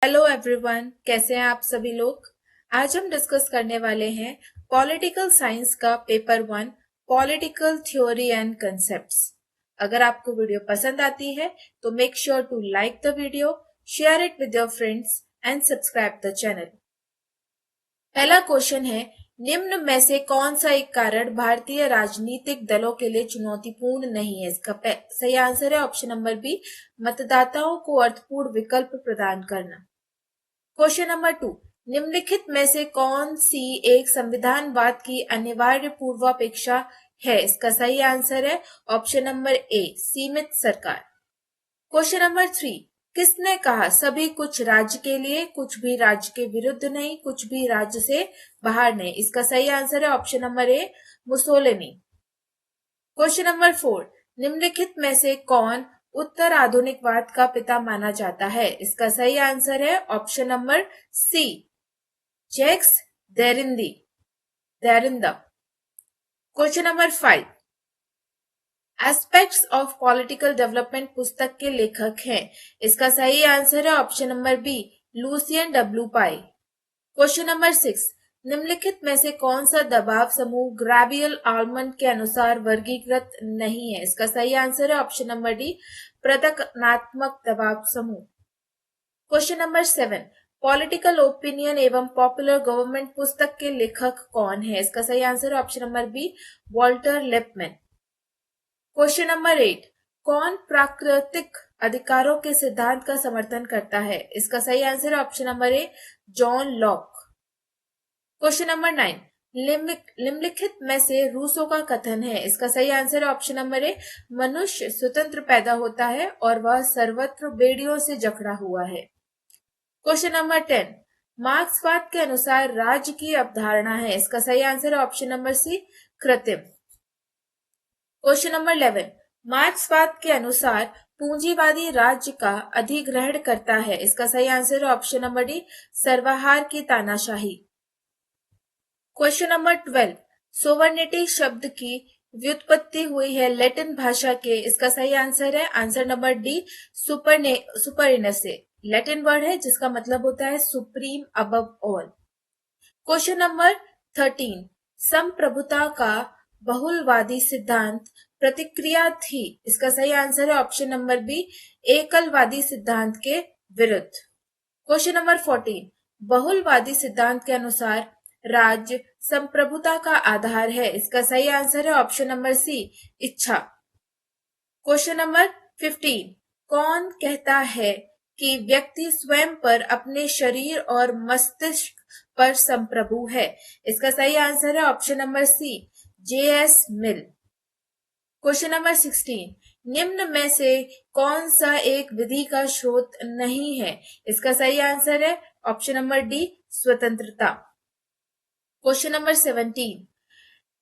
Hello everyone, कैसे हैं आप सभी लोग। आज हम डिस्कस करने वाले हैं पॉलिटिकल साइंस का paper 1, political theory and concepts. अगर आपको वीडियो पसंद आती है तो make sure to like the video, share it with your friends and subscribe the channel. पहला क्वेश्चन है, निम्न में से कौन सा एक कारण भारतीय राजनीतिक दलों के लिए चुनौतीपूर्ण नहीं है। इसका सही आंसर है ऑप्शन नंबर बी, मतदाताओं को अर्थपूर्ण विकल्प प्रदान करना। क्वेश्चन नंबर 2, निम्नलिखित में से कौन सी एक संविधानवाद की अनिवार्य पूर्वापेक्षा है। इसका सही आंसर है ऑप्शन नंबर ए, सीमित सरकार। क्वेश्चन नंबर 3, किसने कहा सभी कुछ राज्य के लिए, कुछ भी राज्य के विरुद्ध नहीं, कुछ भी राज्य से बाहर नहीं। इसका सही आंसर है ऑप्शन नंबर ए, मुसोलिनी। क्वेश्चन नंबर 4, निम्नलिखित में से कौन उत्तर आधुनिकवाद का पिता माना जाता है। इसका सही आंसर है option number C, Jacques Derrida. Question number 5, aspects of political development पुस्तक के लेखक हैं। इसका सही आंसर है option number B, Lucian W Pye. Question number 6, निम्नलिखित में से कौन सा दबाव समूह ग्राबियल आलमंड के अनुसार वर्गीकृत नहीं है। इसका सही आंसर है ऑप्शन नंबर डी, प्रदर्शनात्मक दबाव समूह। क्वेश्चन नंबर 7, पॉलिटिकल ओपिनियन एवं पॉपुलर गवर्नमेंट पुस्तक के लेखक कौन है। इसका सही आंसर है option number B, Walter Lippmann. Question number 8, कौन प्राकृतिक अधिकारों के सिद्धांत का समर्थन करता है। इसका सही आंसर है ऑप्शन नंबर ए, जॉन लॉक। क्वेश्चन नंबर 9, निम्नलिखित में से रूसो का कथन है। इसका सही आंसर है ऑप्शन नंबर ए, मनुष्य स्वतंत्र पैदा होता है और वह सर्वत्र बेड़ियों से जकड़ा हुआ है। क्वेश्चन नंबर 10, मार्क्सवाद के अनुसार राज्य की अवधारणा है। इसका सही आंसर है ऑप्शन नंबर सी, कृत्रिम। क्वेश्चन नंबर 11, मार्क्सवाद के अनुसार पूंजीवादी राज्य का अधिग्रहण करता है। इसका सही आंसर है ऑप्शन नंबर डी, सर्वहार की तानाशाही। क्वेश्चन नंबर 12, सोवर्निटी शब्द की व्युत्पत्ति हुई है लैटिन भाषा के। इसका सही आंसर है आंसर नंबर डी, सुपरने से। लैटिन वर्ड है जिसका मतलब होता है supreme, above all. Question number 13, संप्रभुता का बहुलवादी सिद्धांत प्रतिक्रिया थी। इसका सही आंसर है ऑप्शन नंबर बी, एकलवादी सिद्धांत के विरुद्ध। क्वेश्चन नंबर 14, बहुलवादी सिद्धांत के अनुसार राज्य संप्रभुता का आधार है। इसका सही आंसर है ऑप्शन नंबर सी, इच्छा। क्वेश्चन नंबर 15, कौन कहता है कि व्यक्ति स्वयं पर, अपने शरीर और मस्तिष्क पर संप्रभु है। इसका सही आंसर है ऑप्शन नंबर सी, जे.एस. मिल। क्वेश्चन नंबर 16, निम्न में से कौन सा एक विधि का स्रोत नहीं है। इसका सही आंसर है ऑप्शन नंबर डी, स्वतंत्रता। क्वेश्चन नंबर 17,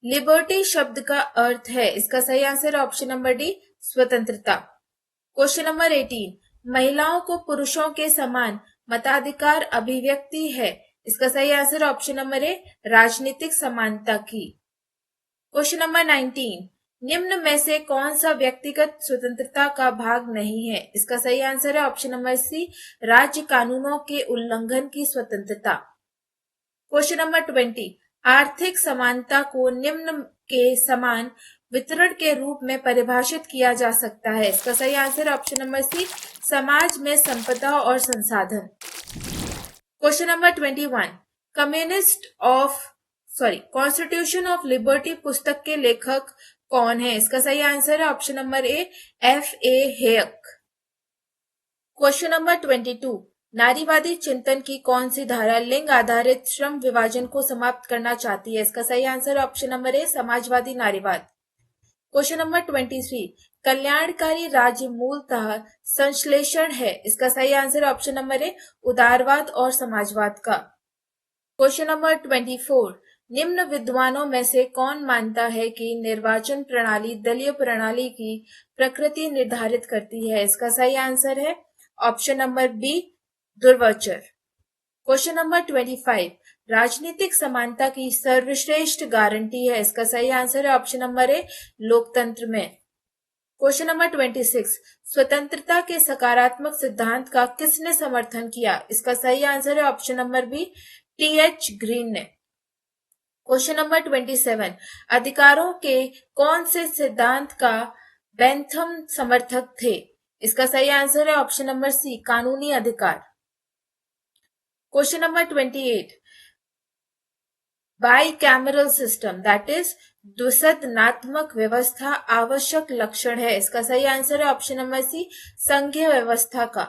लिबर्टी शब्द का अर्थ है। इसका सही आंसर है ऑप्शन नंबर डी, स्वतंत्रता। क्वेश्चन नंबर 18, महिलाओं को पुरुषों के समान मताधिकार अभिव्यक्ति है। इसका सही आंसर ऑप्शन नंबर ए, राजनीतिक समानता की। क्वेश्चन नंबर 19, निम्न में से कौन सा व्यक्तिगत स्वतंत्रता का भाग नहीं है। इसका सही आंसर है ऑप्शन नंबर सी, राज्य कानूनों के उल्लंघन की स्वतंत्रता। क्वेश्चन नंबर 20, आर्थिक समानता को निम्न के समान वितरण के रूप में परिभाषित किया जा सकता है। इसका सही आंसर ऑप्शन नंबर सी, समाज में संपदा और संसाधन। Question number 21, constitution of liberty पुस्तक के लेखक कौन है। इसका सही आंसर है option number A, F.A. Hayek. Question number 22, नारीवादी चिंतन की कौन सी धारा लिंग आधारित श्रम विभाजन को समाप्त करना चाहती है। इसका सही आंसर ऑप्शन नंबर ए, समाजवादी नारीवाद। क्वेश्चन नंबर 23, कल्याणकारी राज्य मूलतः संश्लेषण है। इसका सही आंसर ऑप्शन नंबर ए, उदारवाद और समाजवाद का। क्वेश्चन नंबर 24, निम्न विद्वानों में से कौन मानता है कि निर्वाचन प्रणाली दलीय प्रणाली की प्रकृति निर्धारित करती है। इसका सही आंसर है ऑप्शन नंबर बी, दुर्वाचर। क्वेश्चन नंबर 25, राजनीतिक समानता की सर्वश्रेष्ठ गारंटी है। इसका सही आंसर है ऑप्शन नंबर ए, लोकतंत्र में। क्वेश्चन नंबर 26, स्वतंत्रता के सकारात्मक सिद्धांत का किसने समर्थन किया? इसका सही आंसर है option number B, T H. Green ने। क्वेश्चन नंबर 27, अधिकारों के कौन से सिद्धांत का बेंथम समर्थक थे? इसका सही आंसर है ऑप्शन नंबर सी, कानूनी अधिकार। Question number 28, bicameral system that is द्विसदनात्मक व्यवस्था आवश्यक लक्षण है। इसका सही आंसर है ऑप्शन नंबर सी, संघीय व्यवस्था का।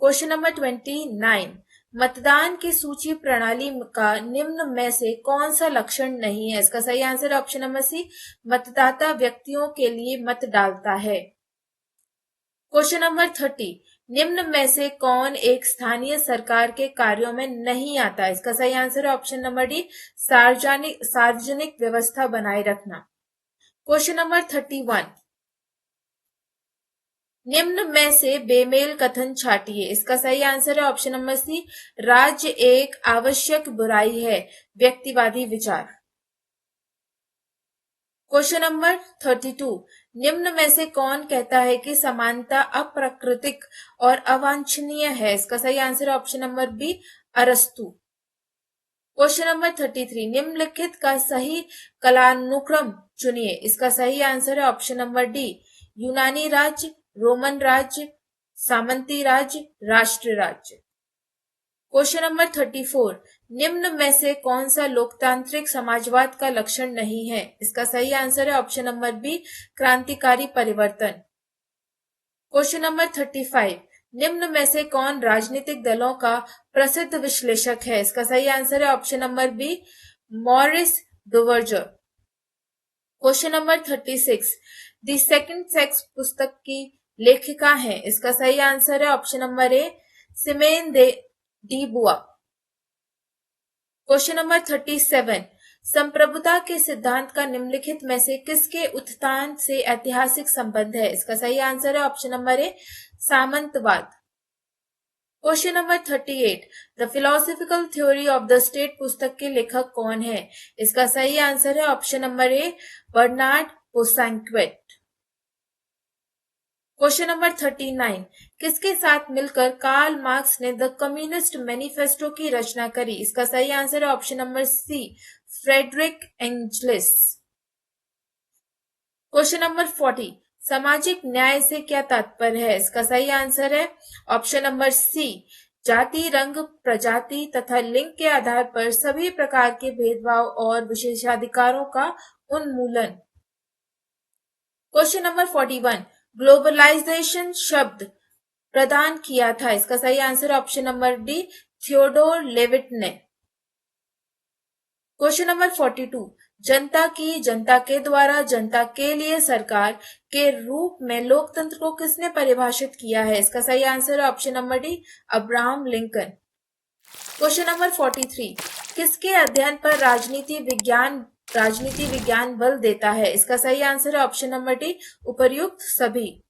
क्वेश्चन नंबर 29, मतदान की सूची प्रणाली का निम्न में से कौन सा लक्षण नहीं है? इसका सही आंसर है ऑप्शन नंबर सी, मतदाता व्यक्तियों के लिए मत डालता है। क्वेश्चन नंबर 30, निम्न में से कौन एक स्थानीय सरकार के कार्यों में नहीं आता? इसका सही आंसर है ऑप्शन नंबर डी, सार्वजनिक व्यवस्था बनाए रखना। क्वेश्चन नंबर 31, निम्न में से बेमेल कथन छाटिए। इसका सही आंसर है ऑप्शन नंबर सी, राज्य एक आवश्यक बुराई है, व्यक्तिवादी विचार। क्वेश्चन नंबर 32, निम्न में से कौन कहता है कि समानता अप्राकृतिक और अवांछनीय है? इसका सही आंसर है ऑप्शन नंबर बी, अरस्तु। क्वेश्चन नंबर 33, निम्नलिखित का सही कालानुक्रम चुनिए। इसका सही आंसर है ऑप्शन नंबर डी, यूनानी राज्य, रोमन राज्य, सामंती राज्य, राष्ट्र राज्य। क्वेश्चन नंबर 34, निम्न में से कौन सा लोकतांत्रिक समाजवाद का लक्षण नहीं है? इसका सही आंसर है ऑप्शन नंबर बी, क्रांतिकारी परिवर्तन। क्वेश्चन नंबर 35, निम्न में से कौन राजनीतिक दलों का प्रसिद्ध विश्लेषक है? इसका सही आंसर है option number B, Maurice Duverger. Question number 36, the second sex पुस्तक की लेखिका है? इसका सही आंसर है option number A, Simone de de Beauvoir. Question number 37, संप्रभुता के सिद्धांत का निम्नलिखित में से किसके उत्थान से ऐतिहासिक संबंध है? इसका सही आंसर है ऑप्शन नंबर ए, सामंतवाद। Question number 38, the philosophical theory of the state पुस्तक के लेखक कौन है? इसका सही आंसर है option number A, Bernard Bosanquet. Question number 39, किसके साथ मिलकर कार्ल मार्क्स ने द कम्युनिस्ट मैनिफेस्टो की रचना करी? इसका सही आंसर है option number C, Friedrich Engels. Question number 40, सामाजिक न्याय से क्या तात्पर्य है? इसका सही आंसर है ऑप्शन नंबर सी, जाति, रंग, प्रजाति तथा लिंग के आधार पर सभी प्रकार के भेदभाव और विशेषाधिकारों का उन्मूलन। क्वेश्चन नंबर 41, ग्लोबलाइजेशन शब्द प्रदान किया था? इसका सही answer option number D, Theodore Levitt ने। क्वेश्चन नंबर 42, जनता की, जनता के द्वारा, जनता के लिए सरकार के रूप में लोकतंत्र को किसने परिभाषित किया है? इसका सही आंसर है option number D, Abraham Lincoln. Question number 43, किसके अध्ययन पर राजनीति विज्ञान बल देता है? इसका सही आंसर है ऑप्शन नंबर डी, उपर्युक्त सभी।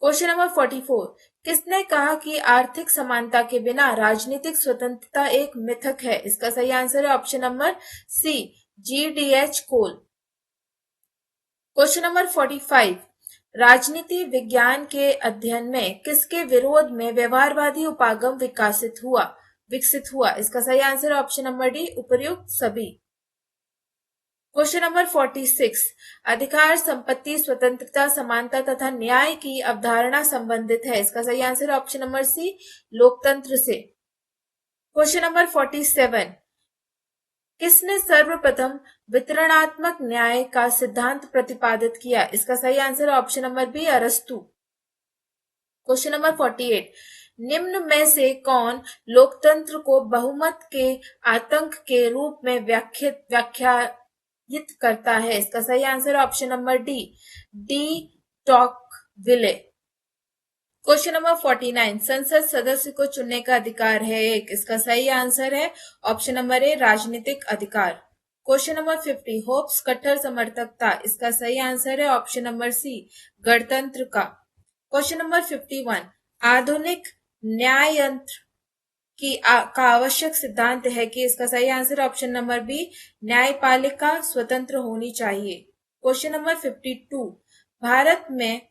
क्वेश्चन नंबर 44, किसने कहा कि आर्थिक समानता के बिना राजनीतिक स्वतंत्रता एक मिथक है? इसका सही आंसर है ऑप्शन नंबर सी, जी.डी.एच. कोल। क्वेश्चन नंबर 45, राजनीति विज्ञान के अध्ययन में किसके विरोध में व्यवहारवादी उपागम विकसित हुआ? इसका सही आंसर ऑप्शन नंबर डी, उपर्युक्त सभी। क्वेश्चन नंबर 46, अधिकार, संपत्ति, स्वतंत्रता, समानता तथा न्याय की अवधारणा संबंधित है? इसका सही आंसर ऑप्शन नंबर सी, लोकतंत्र से। क्वेश्चन नंबर 47, किसने सर्वप्रथम वितरणात्मक न्याय का सिद्धांत प्रतिपादित किया? इसका सही आंसर ऑप्शन नंबर बी, अरस्तु। क्वेश्चन नंबर 48, निम्न में से कौन लोकतंत्र को बहुमत के आतंक के रूप में व्याख्यायित करता है? इसका सही answer option number D टॉकविले। Question number 49, संसद सदस्य को चुनने का अधिकार है एक? इसका सही आंसर है ऑप्शन नंबर ए, राजनीतिक अधिकार। क्वेश्चन नंबर 50, होप्स कट्टर समर्थकता? इसका सही आंसर है ऑप्शन नंबर सी, गणतंत्र का। क्वेश्चन नंबर 51, आधुनिक न्यायतंत्र का आवश्यक सिद्धांत है कि? इसका सही आंसर ऑप्शन नंबर बी, न्यायपालिका स्वतंत्र होनी चाहिए। क्वेश्चन नंबर 52, भारत में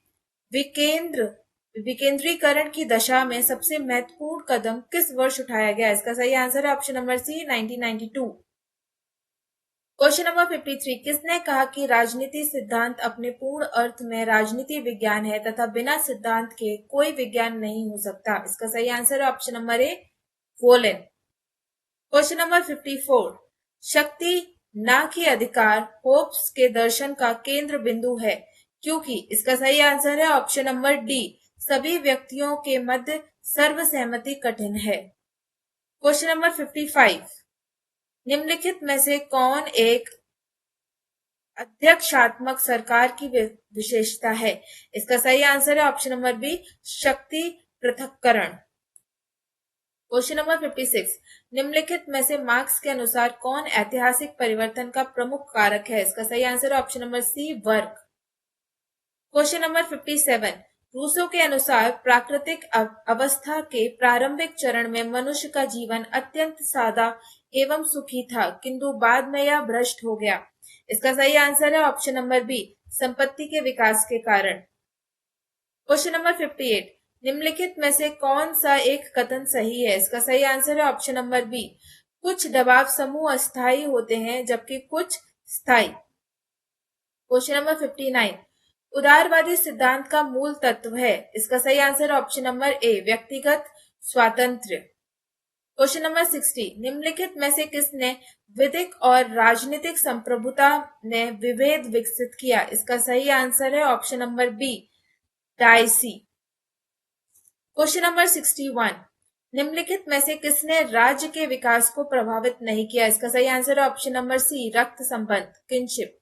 विकेंद्रीकरण की दशा में सबसे महत्वपूर्ण कदम किस वर्ष उठाया गया? इसका सही आंसर है option number C 1992। Question number 53, किसने कहा कि राजनीति सिद्धांत अपने पूर्ण अर्थ में राजनीति विज्ञान है तथा बिना सिद्धांत के कोई विज्ञान नहीं हो सकता? इसका सही आंसर है ऑप्शन नंबर ए वोलेन। क्वेश्चन नंबर 54, शक्ति ना कि अधिकार होप्स के दर्शन का केंद्र बिंदु है क्योंकि? इसका सही आंसर है ऑप्शन नंबर डी सभी व्यक्तियों के मध्य सर्वसहमति कठिन है। क्वेश्चन नंबर 55, निम्नलिखित में से कौन एक अध्यक्षात्मक सरकार की विशेषता है? इसका सही आंसर है ऑप्शन नंबर बी शक्ति पृथक्करण। क्वेश्चन नंबर 56, निम्नलिखित में से मार्क्स के अनुसार कौन ऐतिहासिक परिवर्तन का प्रमुख कारक है? इसका सही आंसर है option number C work. Question number 57, Rousseau के अनुसार प्राकृतिक अवस्था के प्रारंभिक चरण में मनुष्य का जीवन अत्यंत सादा एवं सुखी था किंतु बाद में यह भ्रष्ट हो गया। इसका सही आंसर है ऑप्शन नंबर बी संपत्ति के विकास के कारण। क्वेश्चन नंबर 58, निम्नलिखित में से कौन सा एक कथन सही है? इसका सही आंसर है ऑप्शन नंबर बी कुछ दबाव समूह अस्थायी होते हैं जबकि कुछ स्थायी। क्वेश्चन नंबर 59, उदारवादी सिद्धांत का मूल तत्व है? इसका सही आंसर ऑप्शन नंबर ए व्यक्तिगत स्वातंत्र्य। क्वेश्चन नंबर 60, निम्नलिखित में से किसने विधिक और राजनीतिक संप्रभुता ने विभेद विकसित किया? इसका सही आंसर है option number B Dicey. Question number 61, निम्नलिखित में से किसने राज्य के विकास को प्रभावित नहीं किया? इसका सही आंसर है ऑप्शन नंबर सी रक्त संबंध किनशिप।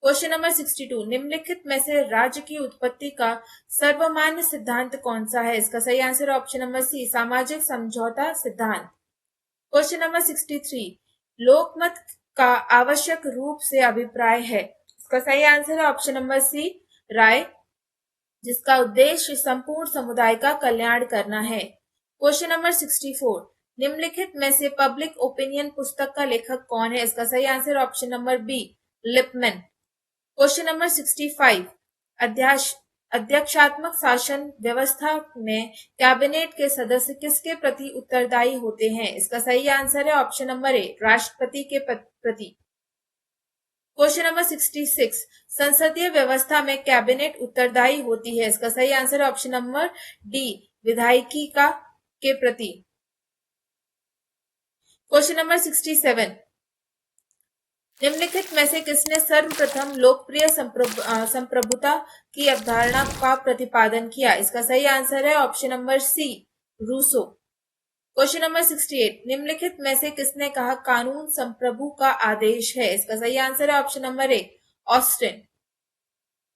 क्वेश्चन नंबर 62, निम्नलिखित में से राज्य की उत्पत्ति का सर्वमान्य सिद्धांत कौन सा है? इसका सही आंसर ऑप्शन नंबर सी सामाजिक समझौता सिद्धांत। क्वेश्चन नंबर 63, लोकमत का आवश्यक रूप से अभिप्राय है? इसका सही आंसर है ऑप्शन नंबर सी राय जिसका उद्देश्य संपूर्ण समुदाय का कल्याण करना है। क्वेश्चन नंबर 64, निम्नलिखित में से पब्लिक ओपिनियन पुस्तक का लेखक कौन है? इसका सही answer option number B Lippmann. Question number 65, अध्यक्षात्मक शासन व्यवस्था में कैबिनेट के सदस्य किसके प्रति उत्तरदायी होते हैं? इसका सही आंसर है ऑप्शन नंबर ए राष्ट्रपति के प्रति। क्वेश्चन नंबर 66, संसदीय व्यवस्था में कैबिनेट उत्तरदायी होती है? इसका सही आंसर है ऑप्शन नंबर डी विधायिकी का के प्रति। क्वेश्चन नंबर 67, निम्नलिखित में से किसने सर्वप्रथम लोकप्रिय संप्रभुता की अवधारणा का प्रतिपादन किया? इसका सही आंसर है option number C Rousseau. Question number 68, निम्नलिखित में से किसने कहा कानून संप्रभु का आदेश है? इसका सही आंसर है ऑप्शन नंबर ए ऑस्टिन।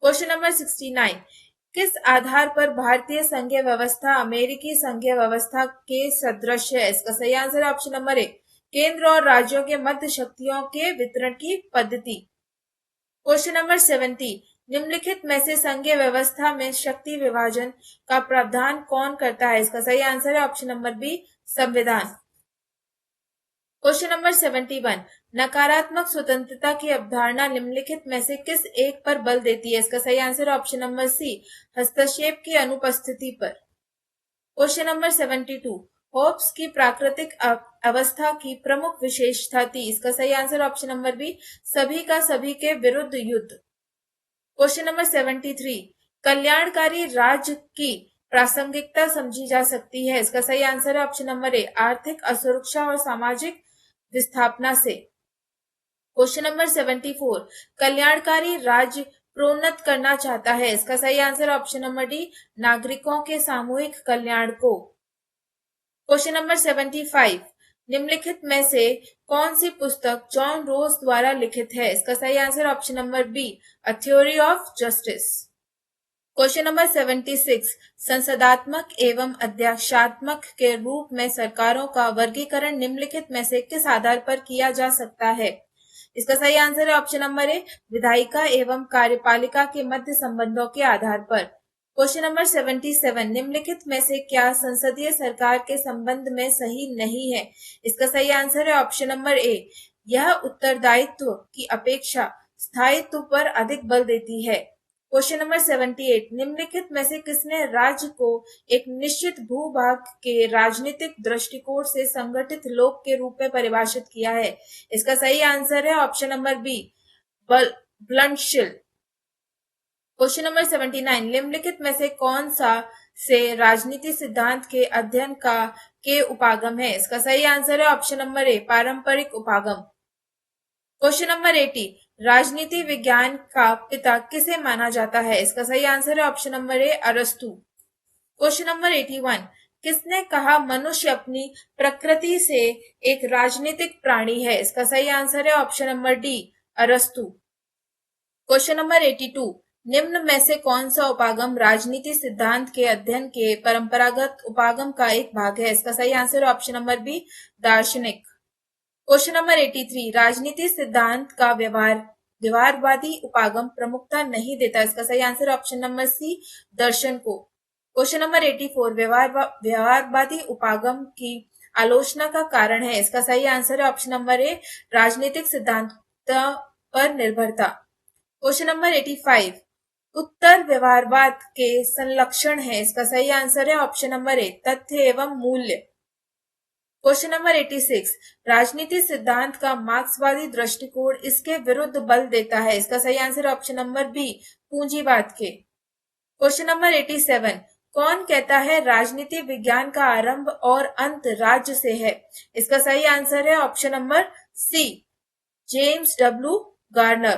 क्वेश्चन नंबर 69, किस आधार पर भारतीय संघीय व्यवस्था अमेरिकी संघीय व्यवस्था के सदृश है? इसका सही आंसर है ऑप्शन नंबर ए केंद्र और राज्यों के मध्य शक्तियों के वितरण की पद्धति। क्वेश्चन नंबर 70, निम्नलिखित में से संघीय व्यवस्था में शक्ति विभाजन का प्रावधान कौन करता है? इसका सही आंसर है ऑप्शन नंबर बी संविधान। क्वेश्चन नंबर 71, नकारात्मक स्वतंत्रता की अवधारणा निम्नलिखित में से किस एक पर बल देती है? इसका सही आंसर है ऑप्शन नंबर सी हस्तक्षेप की अनुपस्थिति पर। क्वेश्चन नंबर 72, होप्स की प्राकृतिक अवस्था की प्रमुख विशेषता थी? इसका सही आंसर ऑप्शन नंबर बी सभी का सभी के विरुद्ध युद्ध। क्वेश्चन नंबर 73, कल्याणकारी राज्य की प्रासंगिकता समझी जा सकती है? इसका सही आंसर है ऑप्शन नंबर ए आर्थिक असुरक्षा और सामाजिक विस्थापना से। क्वेश्चन नंबर 74, कल्याणकारी राज्य प्रोन्नत करना चाहता है? इसका सही आंसर ऑप्शन नंबर डी नागरिकों के सामूहिक कल्याण को। क्वेश्चन नंबर 75, निम्नलिखित में से कौन सी पुस्तक जॉन रोज द्वारा लिखित है? इसका सही answer option number be a theory of justice. Question number 76, संसदात्मक एवं अध्यक्षात्मक के रूप में सरकारों का वर्गीकरण निम्नलिखित में से किस आधार पर किया जा सकता है? इसका सही आंसर है ऑप्शन नंबर ए विधायिका एवं कार्यपालिका के मध्य संबंधों के आधार पर। क्वेश्चन नंबर 77, निम्नलिखित में से क्या संसदीय सरकार के संबंध में सही नहीं है? इसका सही आंसर है ऑप्शन नंबर ए यह उत्तरदायित्व की अपेक्षा स्थायित्व पर अधिक बल देती है। क्वेश्चन नंबर 78, निम्नलिखित में से किसने राज्य को एक निश्चित भूभाग के राजनीतिक दृष्टिकोण से संगठित लोक के रूप में परिभाषित किया है? इसका सही आंसर है option number B, Bluntschli. Question number 79, निम्नलिखित में से कौन सा से राजनीति सिद्धांत के अध्ययन का के उपागम है? इसका सही आंसर है ऑप्शन नंबर ए, पारंपरिक उपागम। क्वेश्चन नंबर 80, राजनीति विज्ञान का पिता किसे माना जाता है? इसका सही आंसर है ऑप्शन नंबर ए, अरस्तु। क्वेश्चन नंबर 81, किसने कहा मनुष्य अपनी प्रकृति से एक राजनीतिक प्राणी है? इसका सही आंसर है ऑप्शन नंबर डी, अरस्तु। क्वेश्चन नंबर 82, निम्न में से कौन सा उपागम राजनीति सिद्धांत के अध्ययन के परंपरागत उपागम का एक भाग है? इसका सही आंसर है ऑप्शन नंबर बी, दार्शनिक। क्वेश्चन नंबर 83, राजनीति सिद्धांत का व्यवहारवादी उपागम प्रमुखता नहीं देता। इसका सही आंसर ऑप्शन नंबर सी, दर्शन को। क्वेश्चन नंबर 84, व्यवहारवादी उपागम की आलोचना का कारण है। इसका सही आंसर है ऑप्शन नंबर ए, राजनीतिक सिद्धांत पर निर्भरता। क्वेश्चन नंबर 85, उत्तर व्यवहारवाद के संलक्षण है। इसका सही आंसर है ऑप्शन नंबर ए, तथ्य एवं मूल्य। क्वेश्चन नंबर 86, राजनीति सिद्धांत का मार्क्सवादी दृष्टिकोण इसके विरुद्ध बल देता है। इसका सही आंसर ऑप्शन नंबर बी, पूंजीवाद के। क्वेश्चन नंबर 87, कौन कहता है राजनीति विज्ञान का आरंभ और अंत राज्य से है? इसका सही आंसर है option number C, James W Garner.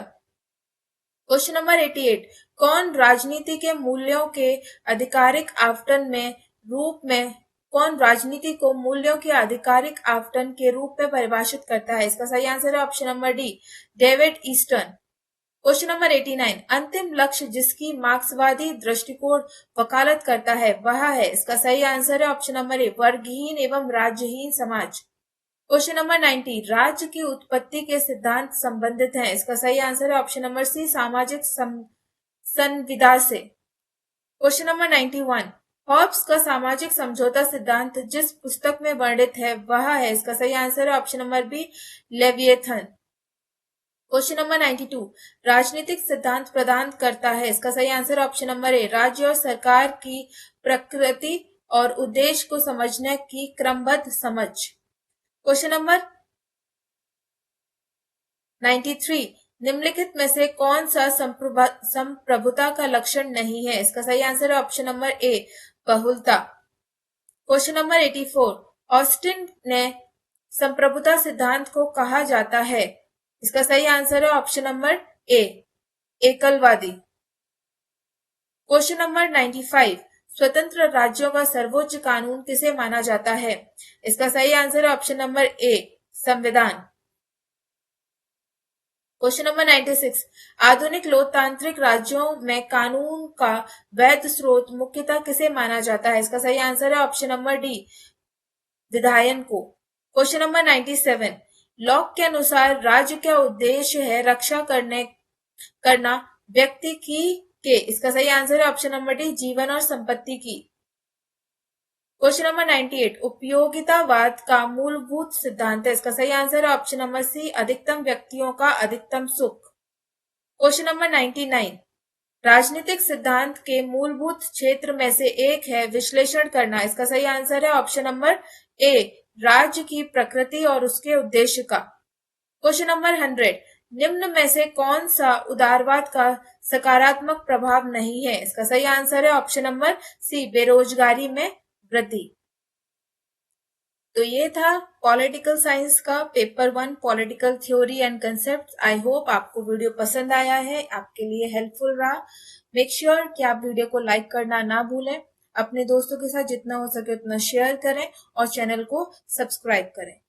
Question number 88, कौन राजनीति के मूल्यों के आधिकारिक आवंटन में रूप में कौन राजनीति को मूल्यों के आधिकारिक आवंटन के रूप में परिभाषित करता है? इसका सही आंसर है option number D, David Easton. Question number 89, अंतिम लक्ष्य जिसकी मार्क्सवादी दृष्टिकोण वकालत करता है वह है। इसका सही आंसर है ऑप्शन नंबर ए, वर्गहीन एवं राज्यहीन समाज। क्वेश्चन नंबर 90, राज्य की उत्पत्ति के सिद्धांत संबंधित हैं। इसका सही आंसर है ऑप्शन नंबर सी, सामाजिक संविदा से। क्वेश्चन नंबर 91, हॉब्स का सामाजिक समझौता सिद्धांत जिस पुस्तक में वर्णित है वह है। इसका सही आंसर है option number B, Leviathan. Question number 92, राजनीतिक सिद्धांत प्रदान करता है। इसका सही आंसर ऑप्शन नंबर ए, राज्य और सरकार की प्रकृति और उद्देश्य को समझने की क्रमबद्ध समझ। क्वेश्चन नंबर 93, निम्नलिखित में से कौन सा संप्रभुता का लक्षण नहीं है? इसका सही आंसर है ऑप्शन नंबर ए, बहुलता। क्वेश्चन नंबर 84, ऑस्टिन ने संप्रभुता सिद्धांत को कहा जाता है। इसका सही आंसर है ऑप्शन नंबर ए, एकलवादी। क्वेश्चन नंबर 95, स्वतंत्र राज्यों का सर्वोच्च कानून किसे माना जाता है? इसका सही आंसर है ऑप्शन नंबर ए, संविधान। क्वेश्चन नंबर 96, आधुनिक लोकतांत्रिक राज्यों में कानून का वैध स्रोत मुख्यतः किसे माना जाता है? इसका सही आंसर है ऑप्शन नंबर डी, विधायन को। क्वेश्चन नंबर 97, लॉक के अनुसार राज्य का उद्देश्य है रक्षा करना व्यक्ति की के। इसका सही आंसर है ऑप्शन नंबर डी, जीवन और संपत्ति की। क्वेश्चन नंबर 98, उपयोगितावाद का मूलभूत सिद्धांत है। इसका सही आंसर है ऑप्शन नंबर सी, अधिकतम व्यक्तियों का अधिकतम सुख। क्वेश्चन नंबर 99, राजनीतिक सिद्धांत के मूलभूत क्षेत्र में से एक है विश्लेषण करना। इसका सही आंसर है ऑप्शन नंबर ए, राज्य की प्रकृति और उसके उद्देश्य का। क्वेश्चन नंबर 100, निम्न में से कौन सा उदारवाद का सकारात्मक प्रभाव नहीं है? इसका सही आंसर है ऑप्शन नंबर सी, बेरोजगारी में वृद्धि। तो ये था पॉलिटिकल साइंस का paper 1, political theory and concept. I hope आपको वीडियो पसंद आया है, आपके लिए हेल्पफुल रहा। मेक श्योर कि आप वीडियो को लाइक करना ना भूलें, अपने दोस्तों के साथ जितना हो सके उतना शेयर करें और चैनल को सब्सक्राइब करें।